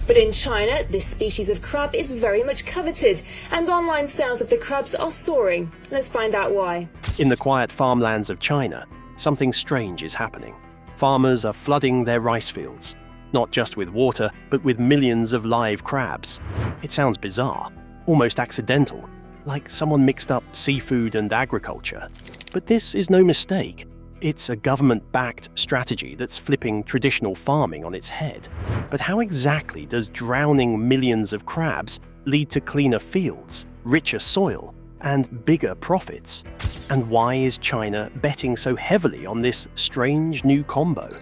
But in China, this species of crab is very much coveted, and online sales of the crabs are soaring. Let's find out why. In the quiet farmlands of China, something strange is happening. Farmers are flooding their rice fields, not just with water, but with millions of live crabs. It sounds bizarre, almost accidental, like someone mixed up seafood and agriculture. But this is no mistake. It's a government-backed strategy that's flipping traditional farming on its head. But how exactly does drowning millions of crabs lead to cleaner fields, richer soil, and bigger profits? And why is China betting so heavily on this strange new combo?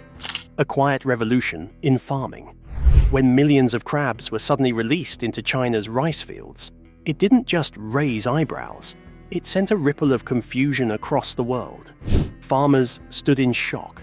A quiet revolution in farming. When millions of crabs were suddenly released into China's rice fields, it didn't just raise eyebrows, it sent a ripple of confusion across the world. Farmers stood in shock.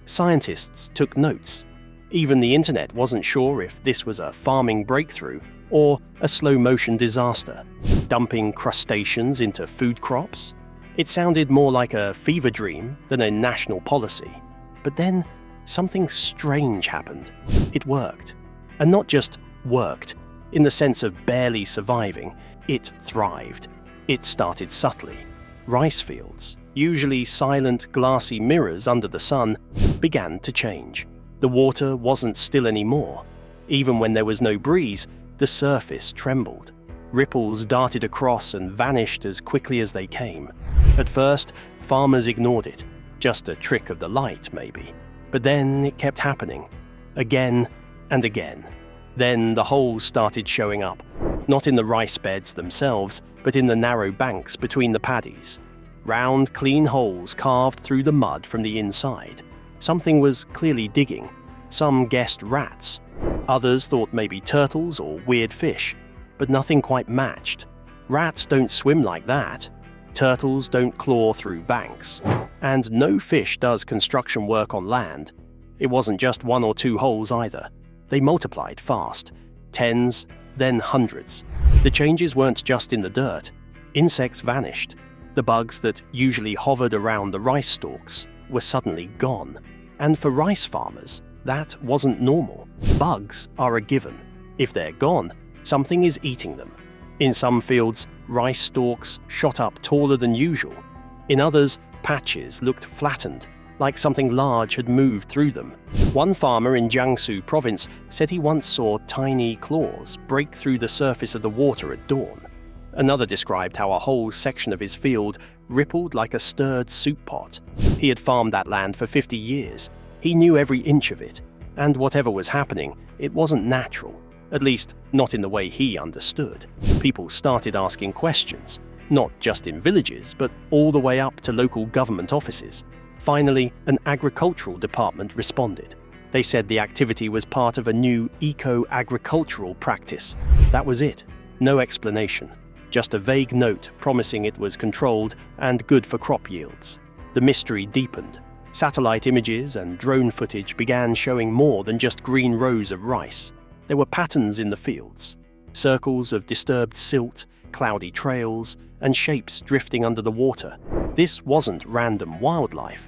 Scientists took notes. Even the internet wasn't sure if this was a farming breakthrough or a slow-motion disaster. Dumping crustaceans into food crops? It sounded more like a fever dream than a national policy. But then, something strange happened. It worked. And not just worked, in the sense of barely surviving, it thrived. It started subtly. Rice fields, usually silent, glassy mirrors under the sun, began to change. The water wasn't still anymore. Even when there was no breeze, the surface trembled. Ripples darted across and vanished as quickly as they came. At first, farmers ignored it. Just a trick of the light, maybe. But then it kept happening. Again and again. Then the holes started showing up, not in the rice beds themselves, but in the narrow banks between the paddies. Round, clean holes carved through the mud from the inside. Something was clearly digging. Some guessed rats. Others thought maybe turtles or weird fish, but nothing quite matched. Rats don't swim like that. Turtles don't claw through banks. And no fish does construction work on land. It wasn't just one or two holes either. They multiplied fast. Tens, then hundreds. The changes weren't just in the dirt. Insects vanished. The bugs that usually hovered around the rice stalks were suddenly gone. And for rice farmers, that wasn't normal. Bugs are a given. If they're gone, something is eating them. In some fields, rice stalks shot up taller than usual. In others, patches looked flattened, like something large had moved through them. One farmer in Jiangsu province said he once saw tiny claws break through the surface of the water at dawn. Another described how a whole section of his field rippled like a stirred soup pot. He had farmed that land for 50 years. He knew every inch of it, and whatever was happening, it wasn't natural, at least not in the way he understood. People started asking questions, not just in villages, but all the way up to local government offices. Finally, an agricultural department responded. They said the activity was part of a new eco-agricultural practice. That was it. No explanation. Just a vague note promising it was controlled and good for crop yields. The mystery deepened. Satellite images and drone footage began showing more than just green rows of rice. There were patterns in the fields. Circles of disturbed silt, cloudy trails, and shapes drifting under the water. This wasn't random wildlife.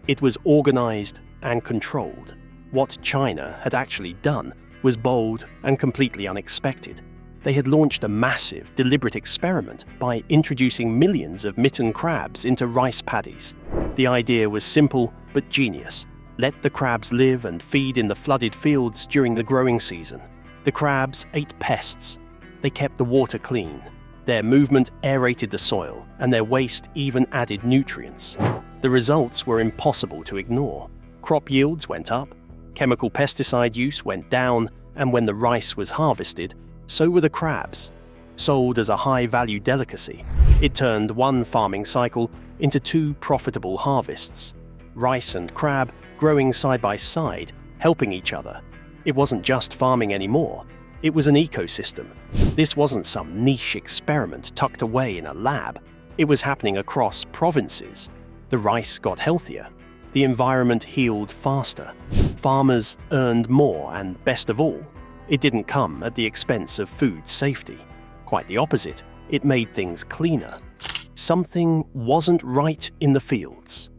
It was organized and controlled. What China had actually done was bold and completely unexpected. They had launched a massive, deliberate experiment by introducing millions of mitten crabs into rice paddies. The idea was simple but genius. Let the crabs live and feed in the flooded fields during the growing season. The crabs ate pests. They kept the water clean. Their movement aerated the soil, and their waste even added nutrients. The results were impossible to ignore. Crop yields went up, chemical pesticide use went down, and when the rice was harvested, so were the crabs. Sold as a high-value delicacy, it turned one farming cycle into two profitable harvests. Rice and crab growing side by side, helping each other. It wasn't just farming anymore. It was an ecosystem. This wasn't some niche experiment tucked away in a lab. It was happening across provinces. The rice got healthier. The environment healed faster. Farmers earned more, and best of all, it didn't come at the expense of food safety. Quite the opposite, it made things cleaner. Something wasn't right in the fields.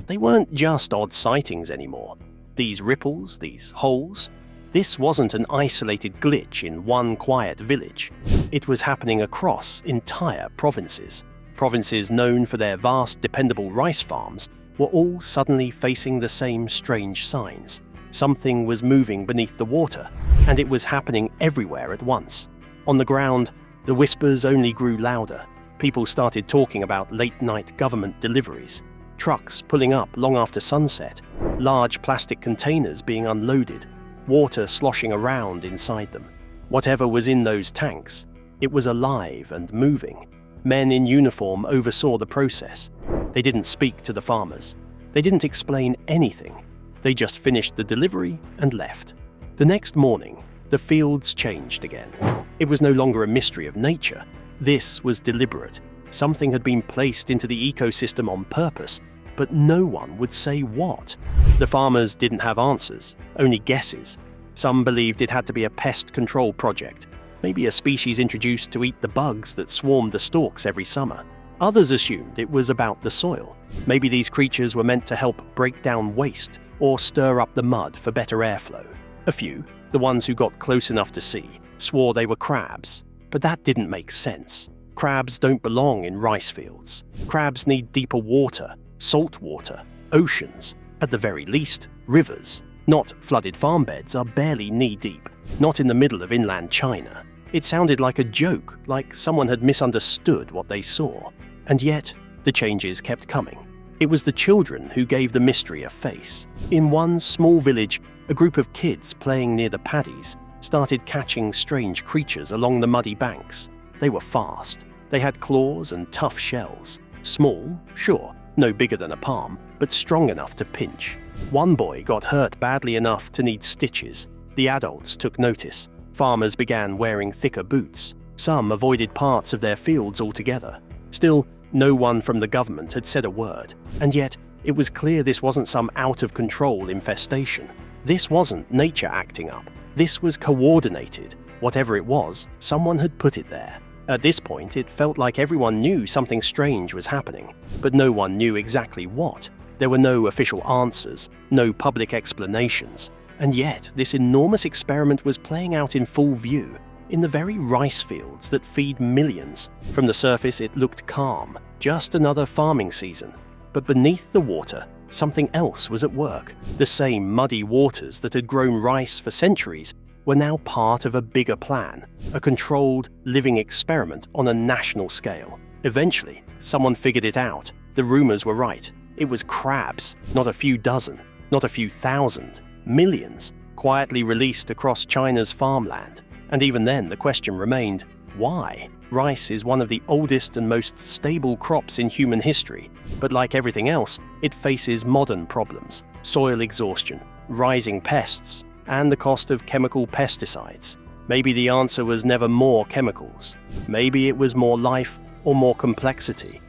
They weren't just odd sightings anymore. These ripples, these holes, This wasn't an isolated glitch in one quiet village. It was happening across entire provinces. Provinces known for their vast, dependable rice farms were all suddenly facing the same strange signs. Something was moving beneath the water, and it was happening everywhere at once. On the ground, the whispers only grew louder. People started talking about late-night government deliveries, trucks pulling up long after sunset, large plastic containers being unloaded, water sloshing around inside them. Whatever was in those tanks, it was alive and moving. Men in uniform oversaw the process. They didn't speak to the farmers. They didn't explain anything. They just finished the delivery and left. The next morning, the fields changed again. It was no longer a mystery of nature. This was deliberate. Something had been placed into the ecosystem on purpose, but no one would say what. The farmers didn't have answers, only guesses. Some believed it had to be a pest control project, maybe a species introduced to eat the bugs that swarmed the stalks every summer. Others assumed it was about the soil. Maybe these creatures were meant to help break down waste or stir up the mud for better airflow. A few, the ones who got close enough to see, swore they were crabs, but that didn't make sense. Crabs don't belong in rice fields. Crabs need deeper water, salt water, oceans, at the very least, rivers. Not flooded farm beds are barely knee-deep, not in the middle of inland China. It sounded like a joke, like someone had misunderstood what they saw. And yet, the changes kept coming. It was the children who gave the mystery a face. In one small village, a group of kids playing near the paddies started catching strange creatures along the muddy banks. They were fast. They had claws and tough shells. Small, sure, no bigger than a palm, but strong enough to pinch. One boy got hurt badly enough to need stitches. The adults took notice. Farmers began wearing thicker boots. Some avoided parts of their fields altogether. Still, no one from the government had said a word. And yet, it was clear this wasn't some out-of-control infestation. This wasn't nature acting up. This was coordinated. Whatever it was, someone had put it there. At this point, it felt like everyone knew something strange was happening, but no one knew exactly what. There were no official answers, no public explanations, and yet this enormous experiment was playing out in full view, in the very rice fields that feed millions. From the surface, it looked calm, just another farming season. But beneath the water, something else was at work. The same muddy waters that had grown rice for centuries were now part of a bigger plan, a controlled, living experiment on a national scale. Eventually, someone figured it out. The rumors were right. It was crabs, not a few dozen, not a few thousand, millions, quietly released across China's farmland. And even then, the question remained, why? Rice is one of the oldest and most stable crops in human history, but like everything else, it faces modern problems: soil exhaustion, rising pests, and the cost of chemical pesticides. Maybe the answer was never more chemicals. Maybe it was more life or more complexity.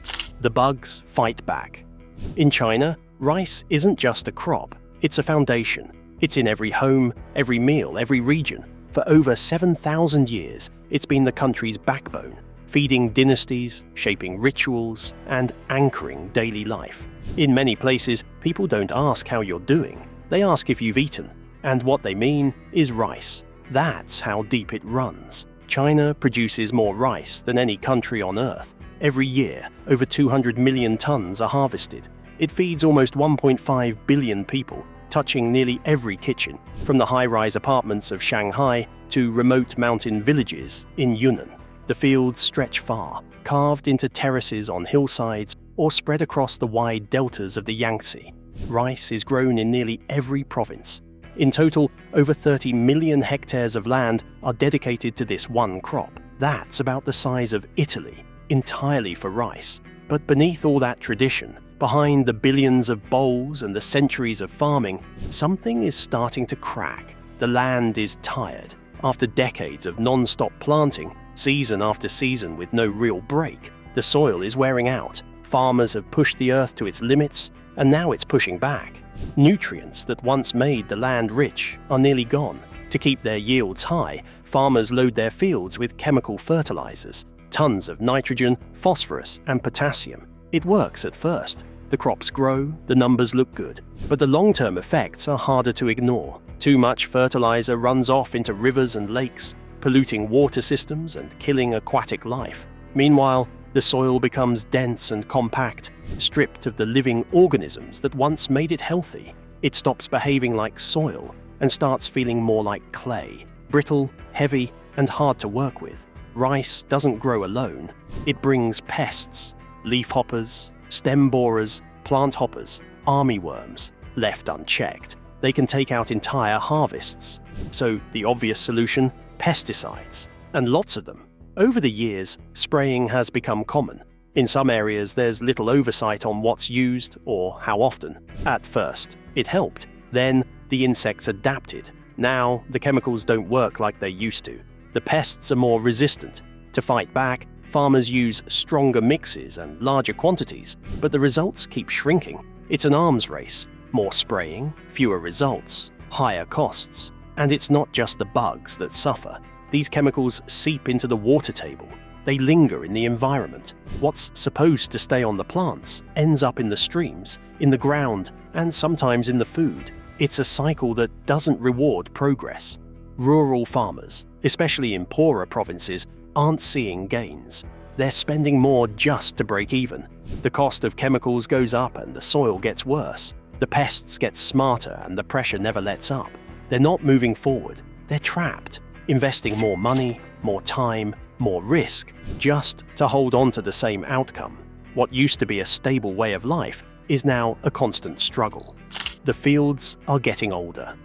The bugs fight back. In China, rice isn't just a crop, it's a foundation. It's in every home, every meal, every region. For over 7,000 years, it's been the country's backbone, feeding dynasties, shaping rituals, and anchoring daily life. In many places, people don't ask how you're doing, they ask if you've eaten. And what they mean is rice. That's how deep it runs. China produces more rice than any country on Earth. Every year, over 200 million tons are harvested. It feeds almost 1.5 billion people, touching nearly every kitchen, from the high-rise apartments of Shanghai to remote mountain villages in Yunnan. The fields stretch far, carved into terraces on hillsides or spread across the wide deltas of the Yangtze. Rice is grown in nearly every province. In total, over 30 million hectares of land are dedicated to this one crop. That's about the size of Italy, entirely for rice. But beneath all that tradition, behind the billions of bowls and the centuries of farming, something is starting to crack. The land is tired. After decades of non-stop planting, season after season with no real break, the soil is wearing out. Farmers have pushed the earth to its limits, and now it's pushing back. Nutrients that once made the land rich are nearly gone. To keep their yields high, farmers load their fields with chemical fertilizers, tons of nitrogen, phosphorus, and potassium. It works at first. The crops grow, the numbers look good, but the long-term effects are harder to ignore. Too much fertilizer runs off into rivers and lakes, polluting water systems and killing aquatic life. Meanwhile, the soil becomes dense and compact, stripped of the living organisms that once made it healthy. It stops behaving like soil and starts feeling more like clay, brittle, heavy, and hard to work with. Rice doesn't grow alone. It brings pests, leafhoppers, stem borers, plant hoppers, armyworms. Left unchecked, they can take out entire harvests. So the obvious solution? Pesticides. And lots of them. Over the years, spraying has become common. In some areas, there's little oversight on what's used or how often. At first, it helped. Then, the insects adapted. Now, the chemicals don't work like they used to. The pests are more resistant. To fight back, farmers use stronger mixes and larger quantities, but the results keep shrinking. It's an arms race. More spraying, fewer results, higher costs. And it's not just the bugs that suffer. These chemicals seep into the water table. They linger in the environment. What's supposed to stay on the plants ends up in the streams, in the ground, and sometimes in the food. It's a cycle that doesn't reward progress. Rural farmers, especially in poorer provinces, aren't seeing gains. They're spending more just to break even. The cost of chemicals goes up and the soil gets worse. The pests get smarter and the pressure never lets up. They're not moving forward. They're trapped, investing more money, more time, more risk, just to hold on to the same outcome. What used to be a stable way of life is now a constant struggle. The fields are getting older.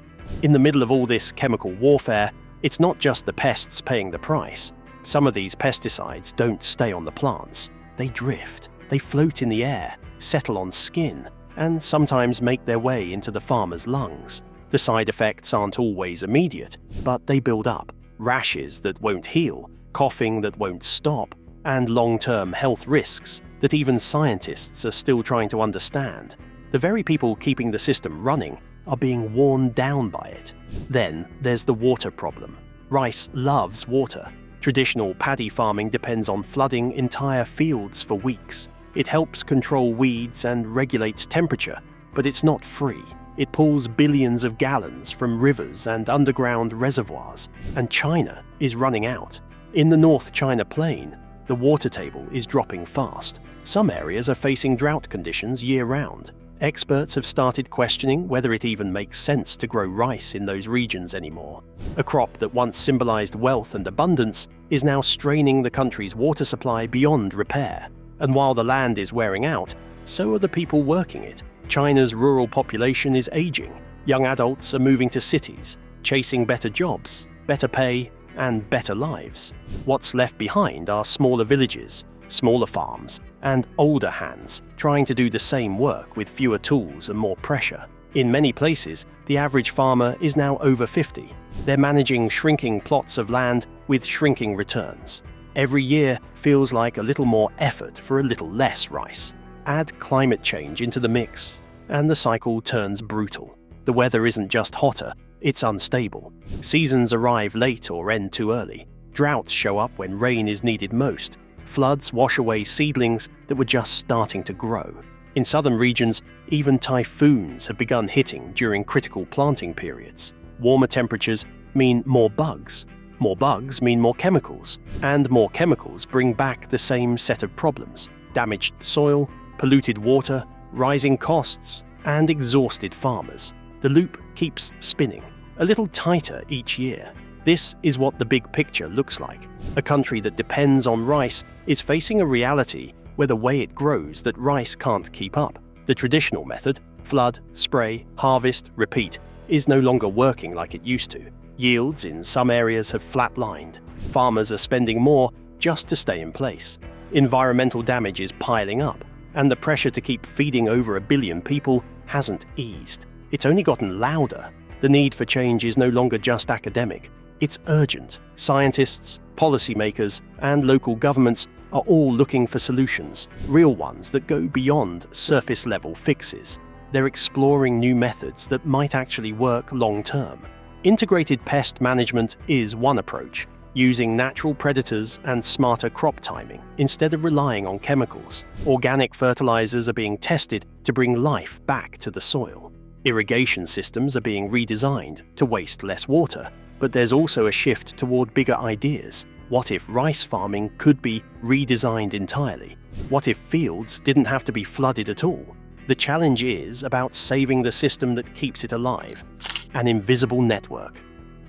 In the middle of all this chemical warfare, it's not just the pests paying the price. Some of these pesticides don't stay on the plants. They drift, they float in the air, settle on skin, and sometimes make their way into the farmer's lungs. The side effects aren't always immediate, but they build up. Rashes that won't heal, coughing that won't stop, and long-term health risks that even scientists are still trying to understand. The very people keeping the system running are being worn down by it. Then there's the water problem. Rice loves water. Traditional paddy farming depends on flooding entire fields for weeks. It helps control weeds and regulates temperature, but it's not free. It pulls billions of gallons from rivers and underground reservoirs, and China is running out. In the North China Plain, the water table is dropping fast. Some areas are facing drought conditions year-round. Experts have started questioning whether it even makes sense to grow rice in those regions anymore. A crop that once symbolized wealth and abundance is now straining the country's water supply beyond repair. And while the land is wearing out, so are the people working it. China's rural population is aging. Young adults are moving to cities, chasing better jobs, better pay, and better lives. What's left behind are smaller villages, smaller farms, and older hands trying to do the same work with fewer tools and more pressure. In many places, the average farmer is now over 50. They're managing shrinking plots of land with shrinking returns. Every year feels like a little more effort for a little less rice. Add climate change into the mix, and the cycle turns brutal. The weather isn't just hotter, it's unstable. Seasons arrive late or end too early. Droughts show up when rain is needed most. Floods wash away seedlings that were just starting to grow. In southern regions, even typhoons have begun hitting during critical planting periods. Warmer temperatures mean more bugs. More bugs mean more chemicals, and more chemicals bring back the same set of problems: damaged soil, polluted water, rising costs, and exhausted farmers. The loop keeps spinning, a little tighter each year. This is what the big picture looks like. A country that depends on rice is facing a reality where the way it grows that rice can't keep up. The traditional method, flood, spray, harvest, repeat, is no longer working like it used to. Yields in some areas have flatlined. Farmers are spending more just to stay in place. Environmental damage is piling up, and the pressure to keep feeding over 1 billion people hasn't eased. It's only gotten louder. The need for change is no longer just academic. It's urgent. Scientists, policymakers, and local governments are all looking for solutions, real ones that go beyond surface-level fixes. They're exploring new methods that might actually work long-term. Integrated pest management is one approach, using natural predators and smarter crop timing instead of relying on chemicals. Organic fertilizers are being tested to bring life back to the soil. Irrigation systems are being redesigned to waste less water, but there's also a shift toward bigger ideas. What if rice farming could be redesigned entirely? What if fields didn't have to be flooded at all? The challenge is about saving the system that keeps it alive, an invisible network.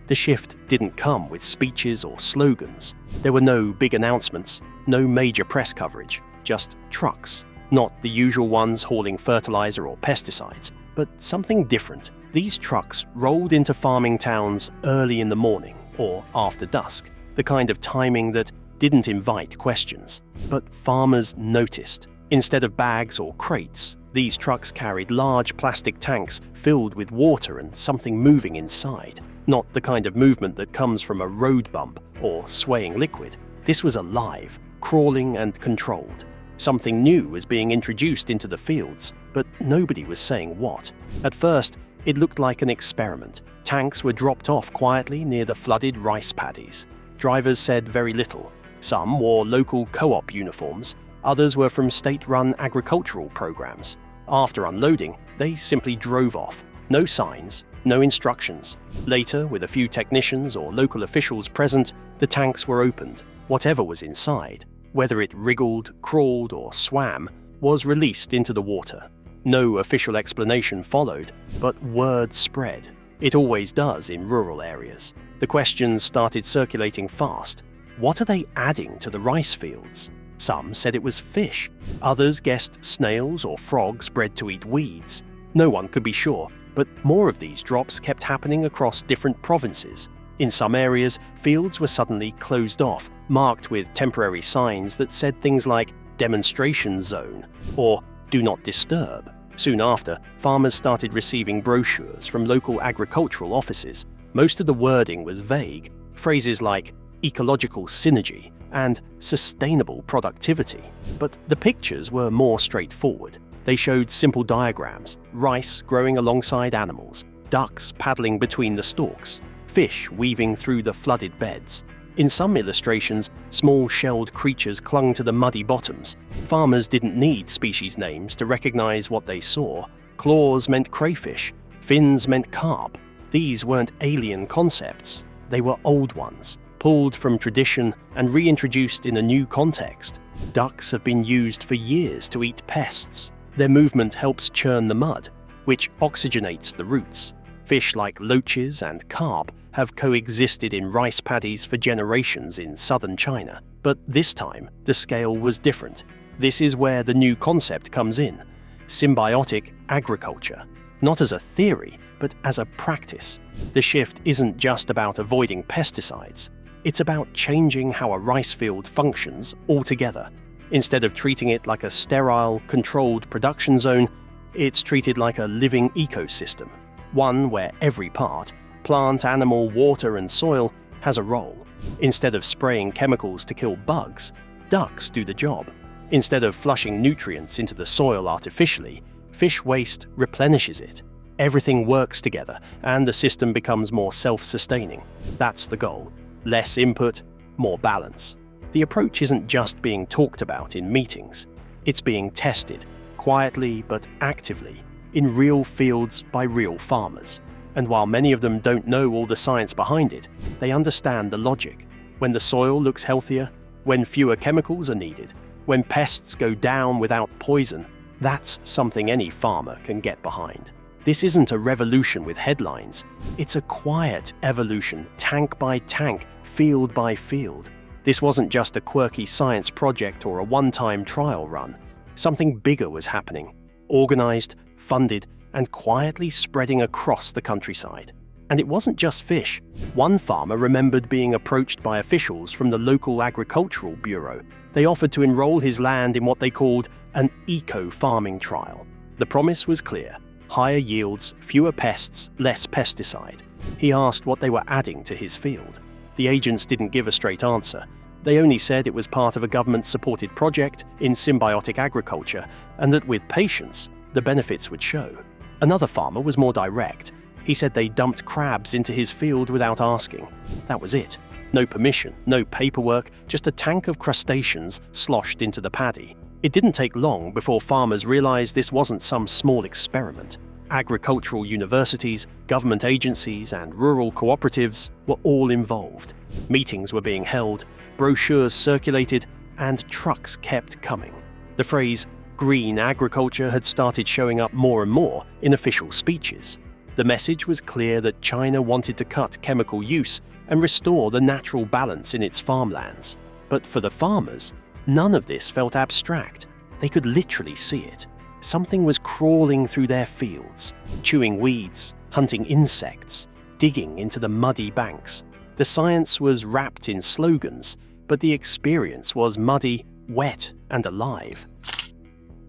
The shift didn't come with speeches or slogans. There were no big announcements, no major press coverage, just trucks. Not the usual ones hauling fertilizer or pesticides, but something different. These trucks rolled into farming towns early in the morning or after dusk, the kind of timing that didn't invite questions. But farmers noticed. Instead of bags or crates, these trucks carried large plastic tanks filled with water and something moving inside. Not the kind of movement that comes from a road bump or swaying liquid. This was alive, crawling and controlled. Something new was being introduced into the fields, but nobody was saying what. At first, it looked like an experiment. Tanks were dropped off quietly near the flooded rice paddies. Drivers said very little. Some wore local co-op uniforms, others were from state-run agricultural programs. After unloading, they simply drove off. No signs, no instructions. Later, with a few technicians or local officials present, the tanks were opened. Whatever was inside, whether it wriggled, crawled, or swam, was released into the water. No official explanation followed, but word spread. It always does in rural areas. The questions started circulating fast. What are they adding to the rice fields? Some said it was fish. Others guessed snails or frogs bred to eat weeds. No one could be sure, but more of these drops kept happening across different provinces. In some areas, fields were suddenly closed off, marked with temporary signs that said things like "demonstration zone" or "do not disturb." Soon after, farmers started receiving brochures from local agricultural offices. Most of the wording was vague, phrases like ecological synergy and sustainable productivity. But the pictures were more straightforward. They showed simple diagrams, rice growing alongside animals, ducks paddling between the stalks, fish weaving through the flooded beds. In some illustrations, small shelled creatures clung to the muddy bottoms. Farmers didn't need species names to recognize what they saw. Claws meant crayfish, fins meant carp. These weren't alien concepts, they were old ones, pulled from tradition and reintroduced in a new context. Ducks have been used for years to eat pests. Their movement helps churn the mud, which oxygenates the roots. Fish like loaches and carp have coexisted in rice paddies for generations in southern China. But this time, the scale was different. This is where the new concept comes in: symbiotic agriculture. Not as a theory, but as a practice. The shift isn't just about avoiding pesticides. It's about changing how a rice field functions altogether. Instead of treating it like a sterile, controlled production zone, it's treated like a living ecosystem. One where every part, plant, animal, water, and soil, has a role. Instead of spraying chemicals to kill bugs, ducks do the job. Instead of flushing nutrients into the soil artificially, fish waste replenishes it. Everything works together, and the system becomes more self-sustaining. That's the goal. Less input, more balance. The approach isn't just being talked about in meetings. It's being tested, quietly but actively, in real fields by real farmers. And while many of them don't know all the science behind it, they understand the logic. When the soil looks healthier, when fewer chemicals are needed, when pests go down without poison, that's something any farmer can get behind. This isn't a revolution with headlines. It's a quiet evolution, tank by tank, field by field. This wasn't just a quirky science project or a one-time trial run. Something bigger was happening, organized, funded, and quietly spreading across the countryside. And it wasn't just fish. One farmer remembered being approached by officials from the local agricultural bureau. They offered to enroll his land in what they called an eco-farming trial. The promise was clear: higher yields, fewer pests, less pesticide. He asked what they were adding to his field. The agents didn't give a straight answer. They only said it was part of a government-supported project in symbiotic agriculture, and that with patience, the benefits would show. Another farmer was more direct. He said they dumped crabs into his field without asking. That was it. No permission, no paperwork, just a tank of crustaceans sloshed into the paddy. It didn't take long before farmers realized this wasn't some small experiment. Agricultural universities, government agencies, and rural cooperatives were all involved. Meetings were being held, brochures circulated, and trucks kept coming. The phrase green agriculture had started showing up more and more in official speeches. The message was clear that China wanted to cut chemical use and restore the natural balance in its farmlands. But for the farmers, none of this felt abstract. They could literally see it. Something was crawling through their fields, chewing weeds, hunting insects, digging into the muddy banks. The science was wrapped in slogans, but the experience was muddy, wet, and alive.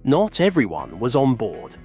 Not everyone was on board.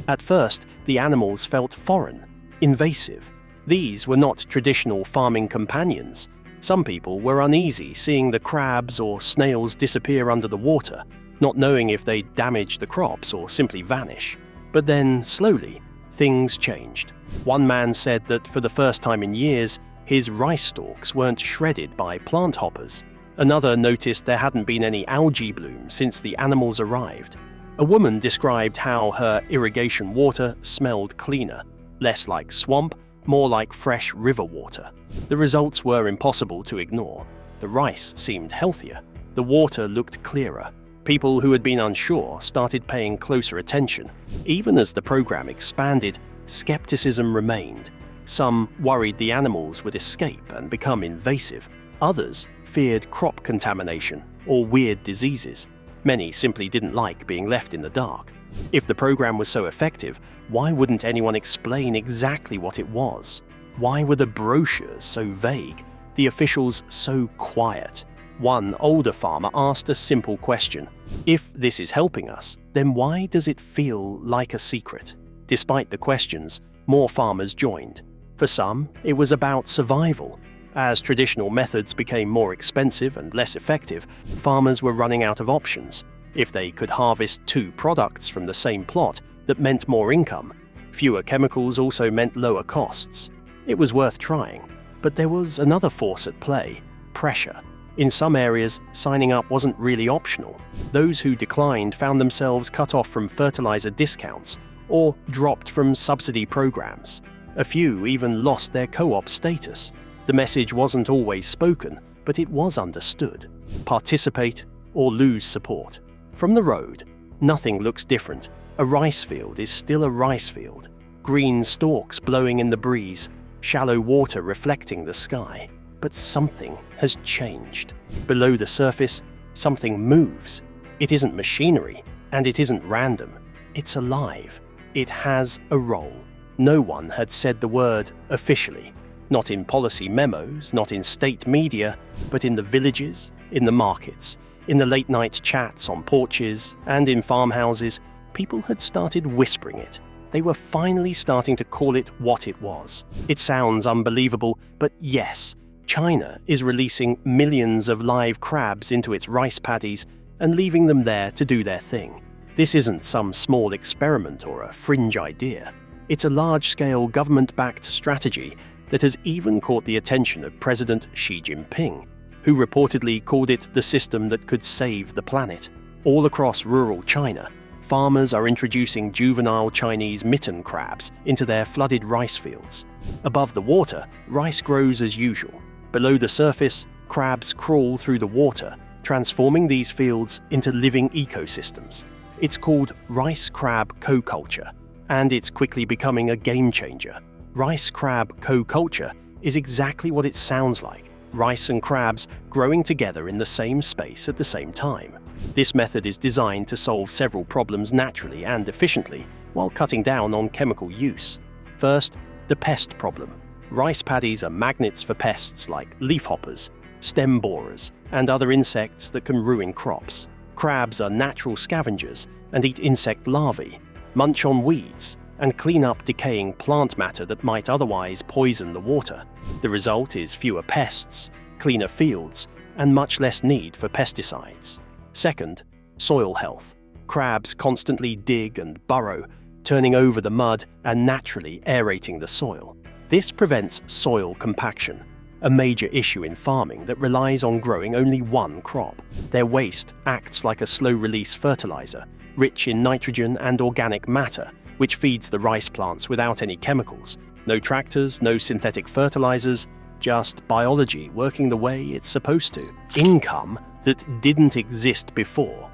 At first, the animals felt foreign, invasive. These were not traditional farming companions. Some people were uneasy seeing the crabs or snails disappear under the water, not knowing if they'd damage the crops or simply vanish. But then, slowly, things changed. One man said that for the first time in years, his rice stalks weren't shredded by plant hoppers. Another noticed there hadn't been any algae bloom since the animals arrived. A woman described how her irrigation water smelled cleaner, less like swamp, more like fresh river water. The results were impossible to ignore. The rice seemed healthier. The water looked clearer. People who had been unsure started paying closer attention. Even as the program expanded, skepticism remained. Some worried the animals would escape and become invasive. Others feared crop contamination or weird diseases. Many simply didn't like being left in the dark. If the program was so effective, why wouldn't anyone explain exactly what it was? Why were the brochures so vague, the officials so quiet? One older farmer asked a simple question. If this is helping us, then why does it feel like a secret? Despite the questions, more farmers joined. For some, it was about survival. As traditional methods became more expensive and less effective, farmers were running out of options. If they could harvest 2 products from the same plot, that meant more income. Fewer chemicals also meant lower costs. It was worth trying. But there was another force at play: pressure. In some areas, signing up wasn't really optional. Those who declined found themselves cut off from fertilizer discounts or dropped from subsidy programs. A few even lost their co-op status. The message wasn't always spoken, but it was understood. Participate or lose support. From the road, nothing looks different. A rice field is still a rice field. Green stalks blowing in the breeze, shallow water reflecting the sky. But something has changed. Below the surface, something moves. It isn't machinery, and it isn't random. It's alive. It has a role. No one had said the word officially. Not in policy memos, not in state media, but in the villages, in the markets, in the late-night chats on porches, and in farmhouses. People had started whispering it. They were finally starting to call it what it was. It sounds unbelievable, but yes, China is releasing millions of live crabs into its rice paddies and leaving them there to do their thing. This isn't some small experiment or a fringe idea. It's a large-scale government-backed strategy that has even caught the attention of President Xi Jinping, who reportedly called it the system that could save the planet. All across rural China, farmers are introducing juvenile Chinese mitten crabs into their flooded rice fields. Above the water, rice grows as usual. Below the surface, crabs crawl through the water, transforming these fields into living ecosystems. It's called rice crab co-culture, and it's quickly becoming a game-changer. Rice crab co-culture is exactly what it sounds like: rice and crabs growing together in the same space at the same time. This method is designed to solve several problems naturally and efficiently while cutting down on chemical use. First, the pest problem. Rice paddies are magnets for pests like leafhoppers, stem borers, and other insects that can ruin crops. Crabs are natural scavengers and eat insect larvae, munch on weeds, and clean up decaying plant matter that might otherwise poison the water. The result is fewer pests, cleaner fields, and much less need for pesticides. Second, soil health. Crabs constantly dig and burrow, turning over the mud and naturally aerating the soil. This prevents soil compaction, a major issue in farming that relies on growing only one crop. Their waste acts like a slow-release fertilizer, rich in nitrogen and organic matter, which feeds the rice plants without any chemicals. No tractors, no synthetic fertilizers, just biology working the way it's supposed to. Income that didn't exist before.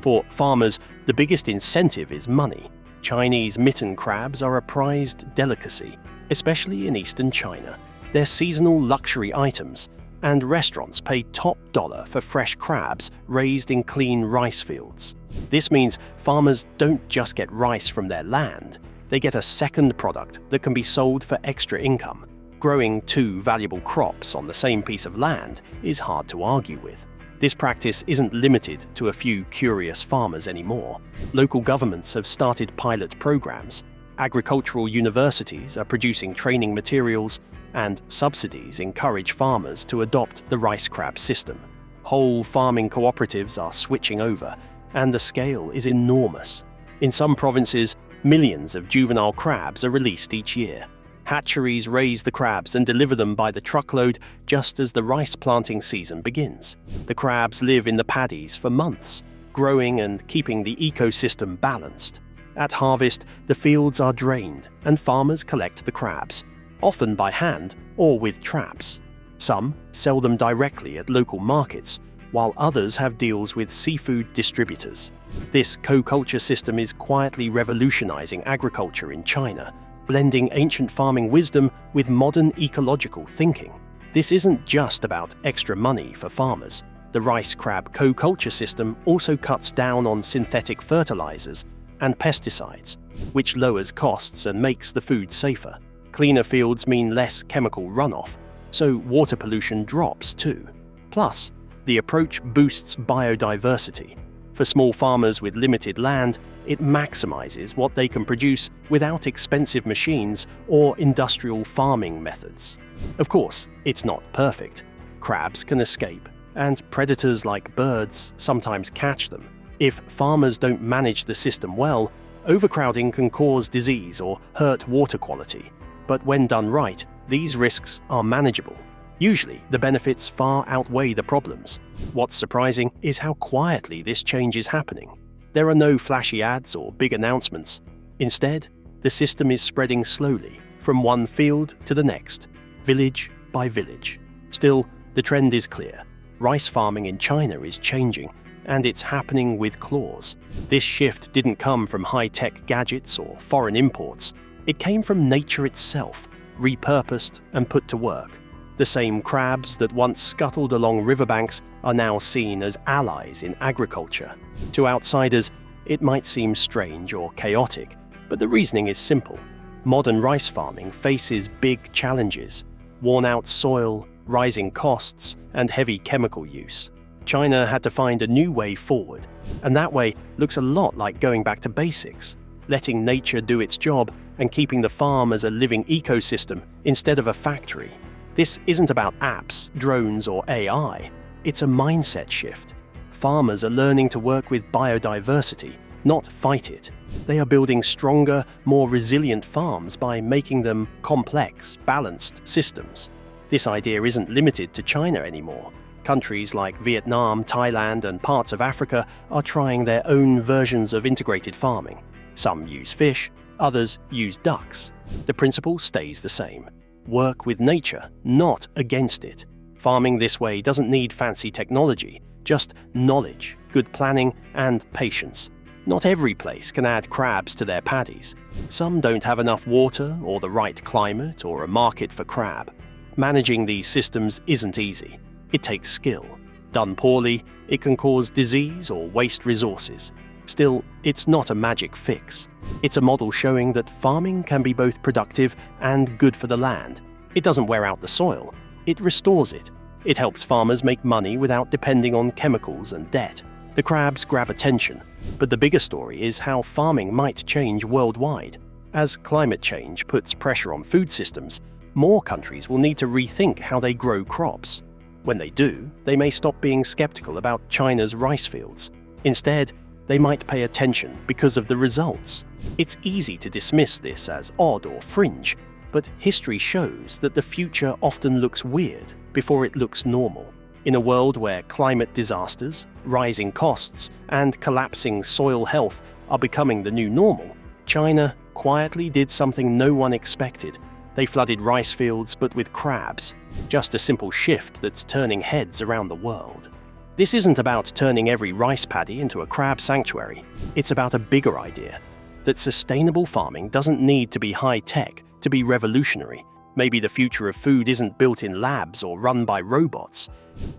For farmers, the biggest incentive is money. Chinese mitten crabs are a prized delicacy, especially in eastern China. They're seasonal luxury items, and restaurants pay top dollar for fresh crabs raised in clean rice fields. This means farmers don't just get rice from their land, they get a second product that can be sold for extra income. Growing two valuable crops on the same piece of land is hard to argue with. This practice isn't limited to a few curious farmers anymore. Local governments have started pilot programs. Agricultural universities are producing training materials, and subsidies encourage farmers to adopt the rice crab system. Whole farming cooperatives are switching over, and the scale is enormous. In some provinces, millions of juvenile crabs are released each year. Hatcheries raise the crabs and deliver them by the truckload just as the rice planting season begins. The crabs live in the paddies for months, growing and keeping the ecosystem balanced. At harvest, the fields are drained and farmers collect the crabs, often by hand or with traps. Some sell them directly at local markets, while others have deals with seafood distributors. This co-culture system is quietly revolutionizing agriculture in China, blending ancient farming wisdom with modern ecological thinking. This isn't just about extra money for farmers. The rice crab co-culture system also cuts down on synthetic fertilizers and pesticides, which lowers costs and makes the food safer. Cleaner fields mean less chemical runoff, so water pollution drops too. Plus, the approach boosts biodiversity. For small farmers with limited land, it maximizes what they can produce without expensive machines or industrial farming methods. Of course, it's not perfect. Crabs can escape, and predators like birds sometimes catch them. If farmers don't manage the system well, overcrowding can cause disease or hurt water quality. But when done right, these risks are manageable. Usually, the benefits far outweigh the problems. What's surprising is how quietly this change is happening. There are no flashy ads or big announcements. Instead, the system is spreading slowly from one field to the next, village by village. Still, the trend is clear. Rice farming in China is changing, and it's happening with claws. This shift didn't come from high-tech gadgets or foreign imports. It came from nature itself, repurposed and put to work. The same crabs that once scuttled along riverbanks are now seen as allies in agriculture. To outsiders, it might seem strange or chaotic, but the reasoning is simple. Modern rice farming faces big challenges: worn-out soil, rising costs, and heavy chemical use. China had to find a new way forward, and that way looks a lot like going back to basics, letting nature do its job and keeping the farm as a living ecosystem instead of a factory. This isn't about apps, drones, or AI. It's a mindset shift. Farmers are learning to work with biodiversity, not fight it. They are building stronger, more resilient farms by making them complex, balanced systems. This idea isn't limited to China anymore. Countries like Vietnam, Thailand, and parts of Africa are trying their own versions of integrated farming. Some use fish, others use ducks. The principle stays the same. Work with nature, not against it. Farming this way doesn't need fancy technology, just knowledge, good planning, and patience. Not every place can add crabs to their paddies. Some don't have enough water or the right climate or a market for crab. Managing these systems isn't easy. It takes skill. Done poorly, it can cause disease or waste resources. Still, it's not a magic fix. It's a model showing that farming can be both productive and good for the land. It doesn't wear out the soil. It restores it. It helps farmers make money without depending on chemicals and debt. The crabs grab attention, but the bigger story is how farming might change worldwide. As climate change puts pressure on food systems, more countries will need to rethink how they grow crops. When they do, they may stop being skeptical about China's rice fields. Instead, they might pay attention because of the results. It's easy to dismiss this as odd or fringe, but history shows that the future often looks weird before it looks normal. In a world where climate disasters, rising costs, and collapsing soil health are becoming the new normal, China quietly did something no one expected. They flooded rice fields, but with crabs. Just a simple shift that's turning heads around the world. This isn't about turning every rice paddy into a crab sanctuary. It's about a bigger idea, that sustainable farming doesn't need to be high-tech to be revolutionary. Maybe the future of food isn't built in labs or run by robots.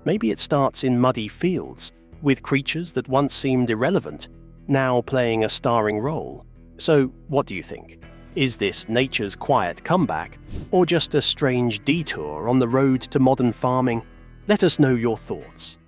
Maybe it starts in muddy fields, with creatures that once seemed irrelevant, now playing a starring role. So, what do you think? Is this nature's quiet comeback, or just a strange detour on the road to modern farming? Let us know your thoughts.